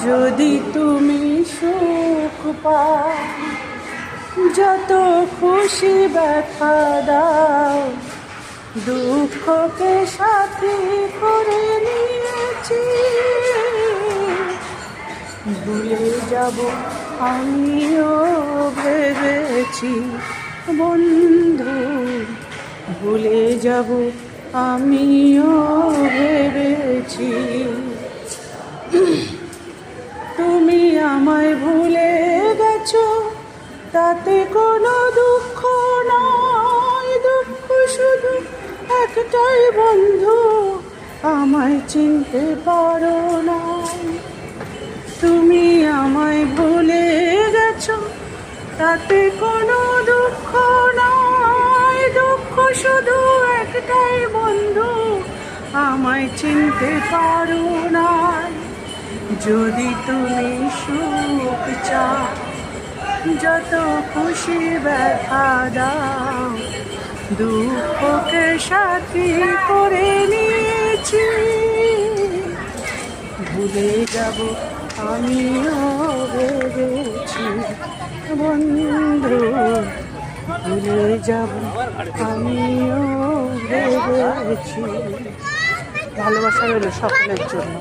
যদি তুমি সুখ পাও, যত খুশি ব্যথা দাও, দুঃখকে সাথী করে নিয়েছি। ভুলে যাব আমিও ভেবেছি বন্ধু, ভুলে যাব আমিও ভেবেছি। তুমি আমায় ভুলে গেছো, তাতে কোনো দুঃখ নয়। দুঃখ শুধু একটাই বন্ধু, আমায় চিনতে পারো না। তুমি আমায় ভুলে গেছো, তাতে কোনো দুঃখ নয়। দুঃখ শুধু একটাই বন্ধু, আমায় চিনতে পারো না। যদি তুমি সুখ চাও, যত খুশি ব্যথা দাও, দুঃখকে সাথী করে নিয়েছি। ভুলে যাব আমিও ভেবেছি বন্ধু, ভুলে যাব আমিও ভেবেছি। ভালোবাসা রইল সকলের জন্য।